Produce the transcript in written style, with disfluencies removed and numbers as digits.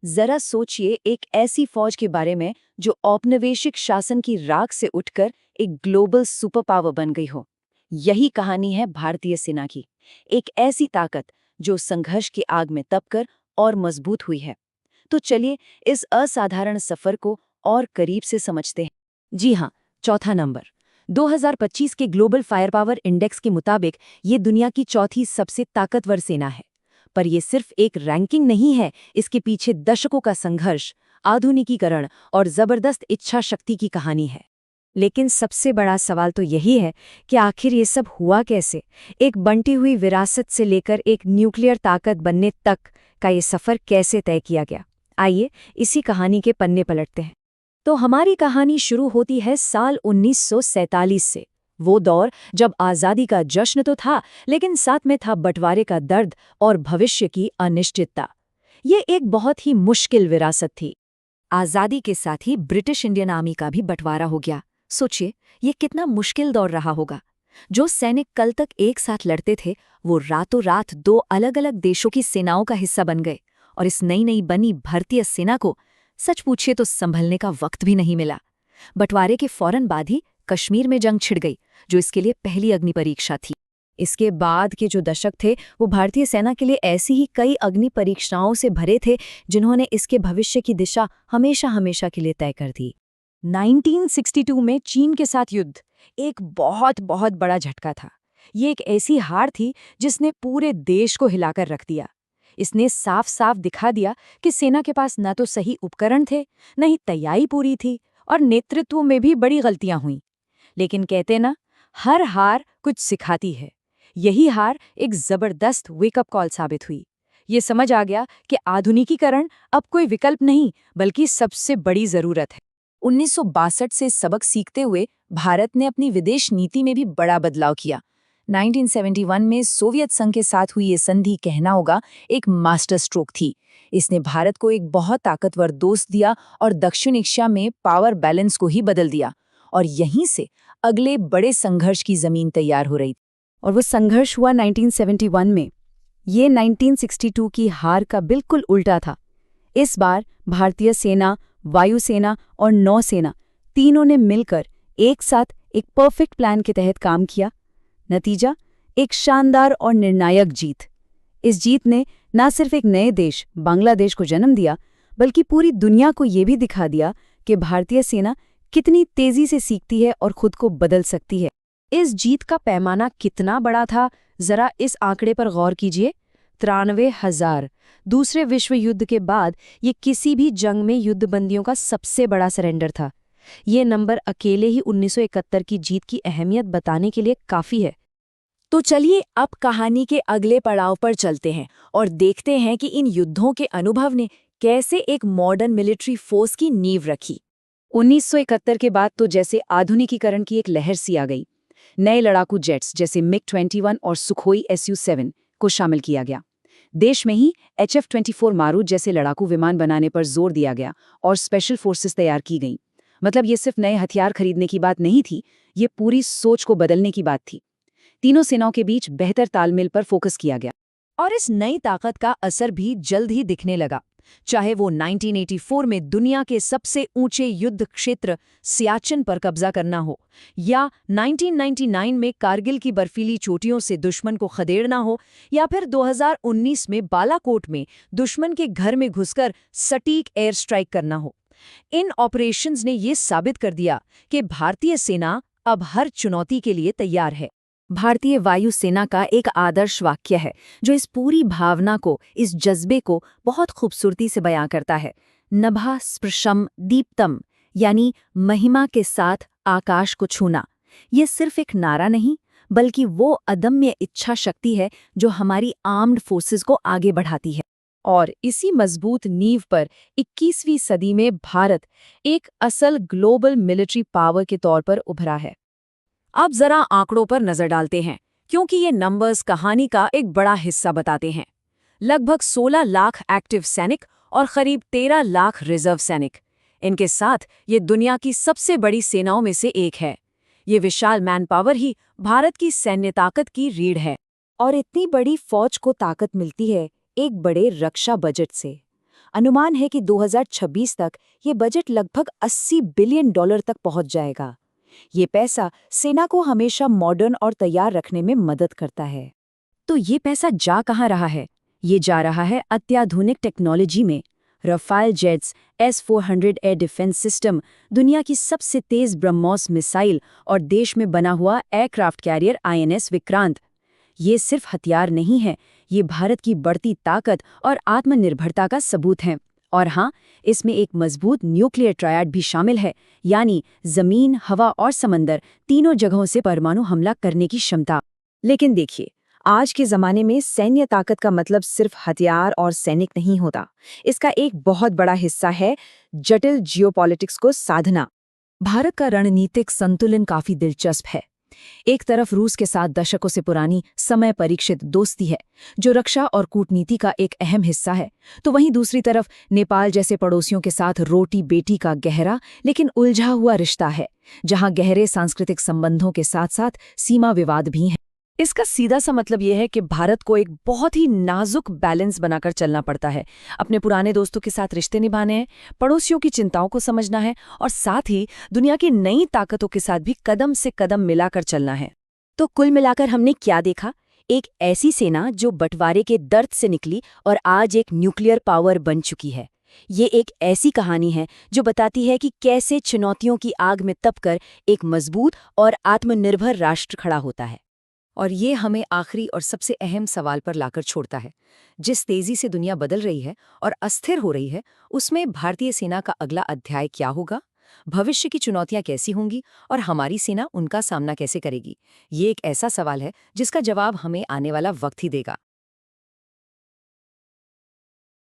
जरा सोचिए एक ऐसी फौज के बारे में जो औपनिवेशिक शासन की राख से उठकर एक ग्लोबल सुपर पावर बन गई हो। यही कहानी है भारतीय सेना की। एक ऐसी ताकत जो संघर्ष की आग में तपकर और मजबूत हुई है। तो चलिए इस असाधारण सफर को और करीब से समझते हैं। जी हाँ, चौथा नंबर। 2025 के ग्लोबल फायर पावर इंडेक्स के मुताबिक ये दुनिया की चौथी सबसे ताकतवर सेना है। पर यह सिर्फ एक रैंकिंग नहीं है, इसके पीछे दशकों का संघर्ष, आधुनिकीकरण और जबरदस्त इच्छा शक्ति की कहानी है। लेकिन सबसे बड़ा सवाल तो यही है कि आखिर ये सब हुआ कैसे? एक बंटी हुई विरासत से लेकर एक न्यूक्लियर ताकत बनने तक का ये सफ़र कैसे तय किया गया? आइए इसी कहानी के पन्ने पलटते हैं। तो हमारी कहानी शुरू होती है साल 1947 से। वो दौर जब आज़ादी का जश्न तो था, लेकिन साथ में था बंटवारे का दर्द और भविष्य की अनिश्चितता। ये एक बहुत ही मुश्किल विरासत थी। आज़ादी के साथ ही ब्रिटिश इंडियन आर्मी का भी बंटवारा हो गया। सोचिए, ये कितना मुश्किल दौर रहा होगा। जो सैनिक कल तक एक साथ लड़ते थे, वो रातों रात दो अलग अलग देशों की सेनाओं का हिस्सा बन गए। और इस नई नई बनी भारतीय सेना को सच पूछिए तो संभलने का वक्त भी नहीं मिला। बंटवारे के फौरन बाद ही कश्मीर में जंग छिड़ गई, जो इसके लिए पहली अग्नि परीक्षा थी। इसके बाद के जो दशक थे, वो भारतीय सेना के लिए ऐसी ही कई अग्नि परीक्षाओं से भरे थे, जिन्होंने इसके भविष्य की दिशा हमेशा हमेशा के लिए तय कर दी। 1962 में चीन के साथ युद्ध एक बहुत बहुत बड़ा झटका था। ये एक ऐसी हार थी जिसने पूरे देश को हिलाकर रख दिया। इसने साफ साफ दिखा दिया कि सेना के पास न तो सही उपकरण थे, न ही तैयारी पूरी थी, और नेतृत्व में भी बड़ी गलतियां हुईं। लेकिन कहते ना, हर हार कुछ सिखाती है। यही हार एक जबरदस्त वेकअप कॉल साबित हुई। ये समझ आ गया कि आधुनिकीकरण अब कोई विकल्प नहीं, बल्कि सबसे बड़ी जरूरत है। 1962 से सबक सीखते हुए भारत ने अपनी विदेश नीति में भी बड़ा बदलाव किया। 1971 में सोवियत संघ के साथ हुई ये संधि कहना होगा एक मास्टर स्ट्रोक थी। इसने भारत को एक बहुत ताकतवर दोस्त दिया और दक्षिण एशिया में पावर बैलेंस को ही बदल दिया। और यहीं से अगले बड़े संघर्ष की जमीन तैयार हो रही। और वो संघर्ष हुआ 1971 में। ये 1962 की हार का बिल्कुल उल्टा था। इस बार भारतीय सेना, वायुसेना और नौसेना तीनों ने मिलकर एक साथ एक परफेक्ट प्लान के तहत काम किया। नतीजा, एक शानदार और निर्णायक जीत। इस जीत ने न सिर्फ एक नए देश बांग्लादेश को जन्म दिया, बल्कि पूरी दुनिया को ये भी दिखा दिया कि भारतीय सेना कितनी तेजी से सीखती है और खुद को बदल सकती है। इस जीत का पैमाना कितना बड़ा था, जरा इस आंकड़े पर गौर कीजिए। 93,000। दूसरे विश्व युद्ध के बाद ये किसी भी जंग में युद्धबंदियों का सबसे बड़ा सरेंडर था। ये नंबर अकेले ही 1971 की जीत की अहमियत बताने के लिए काफी है। तो चलिए अब कहानी के अगले पड़ाव पर चलते हैं और देखते हैं कि इन युद्धों के अनुभव ने कैसे एक मॉडर्न मिलिट्री फोर्स की नींव रखी। 1971 के बाद तो जैसे आधुनिकीकरण की एक लहर सी आ गई। नए लड़ाकू जेट्स जैसे मिग-21 और सुखोई Su-7 को शामिल किया गया। देश में ही HF-24 मारूद जैसे लड़ाकू विमान बनाने पर जोर दिया गया और स्पेशल फोर्सेस तैयार की गईं। मतलब ये सिर्फ नए हथियार खरीदने की बात नहीं थी, ये पूरी सोच को बदलने की बात थी। तीनों सेनाओं के बीच बेहतर तालमेल पर फोकस किया गया और इस नई ताकत का असर भी जल्द ही दिखने लगा। चाहे वो 1984 में दुनिया के सबसे ऊंचे युद्ध क्षेत्र सियाचिन पर कब्जा करना हो, या 1999 में कारगिल की बर्फीली चोटियों से दुश्मन को खदेड़ना हो, या फिर 2019 में बालाकोट में दुश्मन के घर में घुसकर सटीक एयर स्ट्राइक करना हो। इन ऑपरेशंस ने ये साबित कर दिया कि भारतीय सेना अब हर चुनौती के लिए तैयार है। भारतीय वायुसेना का एक आदर्श वाक्य है जो इस पूरी भावना को, इस जज्बे को बहुत खूबसूरती से बयां करता है। नभः स्पृशम दीप्तम, यानी महिमा के साथ आकाश को छूना। ये सिर्फ एक नारा नहीं, बल्कि वो अदम्य इच्छा शक्ति है जो हमारी आर्म्ड फोर्सेस को आगे बढ़ाती है। और इसी मजबूत नींव पर 21वीं सदी में भारत एक असल ग्लोबल मिलिट्री पावर के तौर पर उभरा है। अब जरा आंकड़ों पर नजर डालते हैं, क्योंकि ये नंबर्स कहानी का एक बड़ा हिस्सा बताते हैं। लगभग 16 लाख एक्टिव सैनिक और करीब 13 लाख रिजर्व सैनिक। इनके साथ ये दुनिया की सबसे बड़ी सेनाओं में से एक है। ये विशाल मैन पावर ही भारत की सैन्य ताकत की रीढ़ है। और इतनी बड़ी फौज को ताकत मिलती है एक बड़े रक्षा बजट से। अनुमान है कि 2026 तक ये बजट लगभग $80 बिलियन तक पहुंच जाएगा। ये पैसा सेना को हमेशा मॉडर्न और तैयार रखने में मदद करता है। तो ये पैसा जा कहाँ रहा है? ये जा रहा है अत्याधुनिक टेक्नोलॉजी में। Rafale jets, S-400 air defence system, दुनिया की सबसे तेज ब्रह्मोस मिसाइल और देश में बना हुआ एयरक्राफ्ट कैरियर INS विक्रांत। ये सिर्फ हथियार नहीं है, ये भारत की बढ़ती ताकत और आत्मनिर्भरता का सबूत है। और हाँ, इसमें एक मजबूत न्यूक्लियर ट्रायड भी शामिल है, यानी जमीन, हवा और समंदर तीनों जगहों से परमाणु हमला करने की क्षमता। लेकिन देखिए, आज के जमाने में सैन्य ताकत का मतलब सिर्फ हथियार और सैनिक नहीं होता। इसका एक बहुत बड़ा हिस्सा है जटिल जियोपॉलिटिक्स को साधना। भारत का रणनीतिक संतुलन काफी दिलचस्प है। एक तरफ रूस के साथ दशकों से पुरानी समय परीक्षित दोस्ती है, जो रक्षा और कूटनीति का एक अहम हिस्सा है, तो वहीं दूसरी तरफ नेपाल जैसे पड़ोसियों के साथ रोटी बेटी का गहरा लेकिन उलझा हुआ रिश्ता है, जहां गहरे सांस्कृतिक संबंधों के साथ साथ सीमा विवाद भी हैं। इसका सीधा सा मतलब यह है कि भारत को एक बहुत ही नाजुक बैलेंस बनाकर चलना पड़ता है। अपने पुराने दोस्तों के साथ रिश्ते निभाने हैं, पड़ोसियों की चिंताओं को समझना है और साथ ही दुनिया की नई ताकतों के साथ भी कदम से कदम मिलाकर चलना है। तो कुल मिलाकर हमने क्या देखा? एक ऐसी सेना जो बंटवारे के दर्द से निकली और आज एक न्यूक्लियर पावर बन चुकी है। ये एक ऐसी कहानी है जो बताती है कि कैसे चुनौतियों की आग में तपकर एक मजबूत और आत्मनिर्भर राष्ट्र खड़ा होता है। और ये हमें आखिरी और सबसे अहम सवाल पर लाकर छोड़ता है। जिस तेजी से दुनिया बदल रही है और अस्थिर हो रही है, उसमें भारतीय सेना का अगला अध्याय क्या होगा? भविष्य की चुनौतियां कैसी होंगी और हमारी सेना उनका सामना कैसे करेगी? ये एक ऐसा सवाल है जिसका जवाब हमें आने वाला वक्त ही देगा।